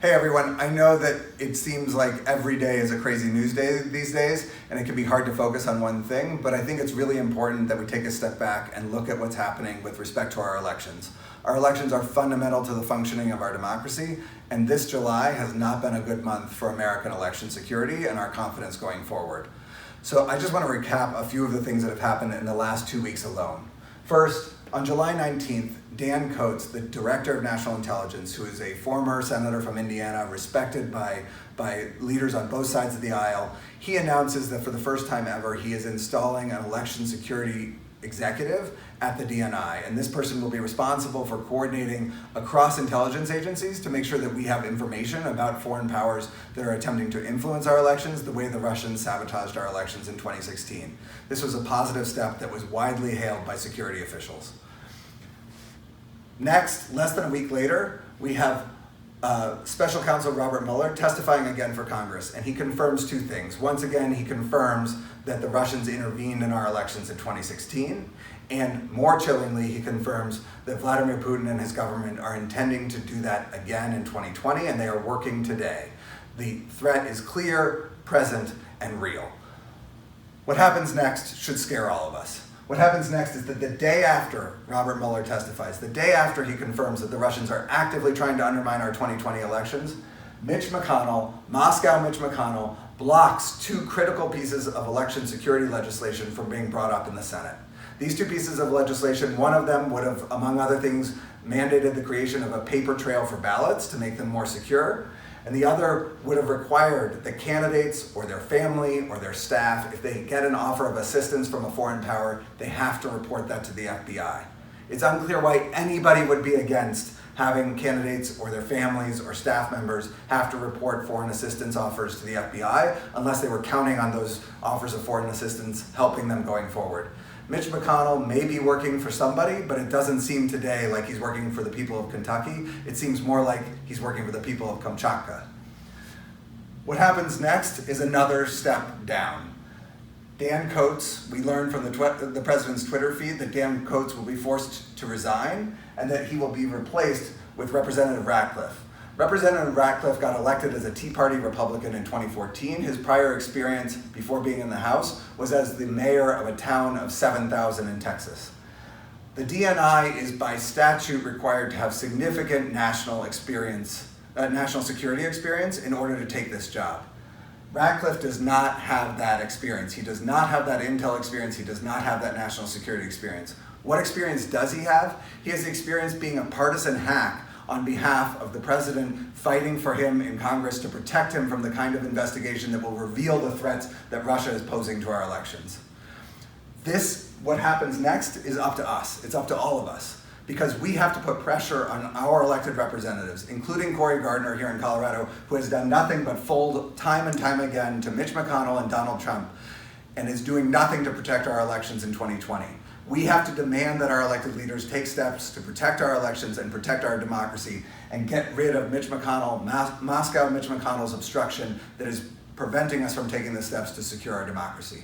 Hey everyone, I know that it seems like every day is a crazy news day these days, and it can be hard to focus on one thing, but I think it's really important that we take a step back and look at what's happening with respect to our elections. Our elections are fundamental to the functioning of our democracy, and this July has not been a good month for American election security and our confidence going forward. So I just want to recap a few of the things that have happened in the last 2 weeks alone. First, on July 19th, Dan Coates, the Director of National Intelligence, who is a former senator from Indiana, respected by leaders on both sides of the aisle, he announces that for the first time ever, he is installing an election security executive at the DNI. And this person will be responsible for coordinating across intelligence agencies to make sure that we have information about foreign powers that are attempting to influence our elections the way the Russians sabotaged our elections in 2016. This was a positive step that was widely hailed by security officials. Next, less than a week later, we have Special Counsel Robert Mueller testifying again for Congress, and he confirms two things. Once again, he confirms that the Russians intervened in our elections in 2016, and more chillingly, he confirms that Vladimir Putin and his government are intending to do that again in 2020, and they are working today. The threat is clear, present, and real. What happens next should scare all of us. What happens next is that the day after Robert Mueller testifies, the day after he confirms that the Russians are actively trying to undermine our 2020 elections, Moscow Mitch McConnell, blocks two critical pieces of election security legislation from being brought up in the Senate. These two pieces of legislation, one of them would have, among other things, mandated the creation of a paper trail for ballots to make them more secure, and the other would have required that candidates or their family or their staff, if they get an offer of assistance from a foreign power, they have to report that to the FBI. It's unclear why anybody would be against having candidates or their families or staff members have to report foreign assistance offers to the FBI unless they were counting on those offers of foreign assistance helping them going forward. Mitch McConnell may be working for somebody, but it doesn't seem today like he's working for the people of Kentucky. It seems more like he's working for the people of Kamchatka. What happens next is another step down. Dan Coates, we learned from the president's Twitter feed that Dan Coates will be forced to resign and that he will be replaced with Representative Ratcliffe. Representative Ratcliffe got elected as a Tea Party Republican in 2014. His prior experience before being in the House was as the mayor of a town of 7,000 in Texas. The DNI is by statute required to have significant national security experience in order to take this job. Ratcliffe does not have that experience. He does not have that intel experience. He does not have that national security experience. What experience does he have? He has the experience being a partisan hack on behalf of the president, fighting for him in Congress to protect him from the kind of investigation that will reveal the threats that Russia is posing to our elections. What happens next is up to us. It's up to all of us, because we have to put pressure on our elected representatives, including Cory Gardner here in Colorado, who has done nothing but fold time and time again to Mitch McConnell and Donald Trump, and is doing nothing to protect our elections in 2020. We have to demand that our elected leaders take steps to protect our elections and protect our democracy and get rid of Moscow Mitch McConnell's obstruction that is preventing us from taking the steps to secure our democracy.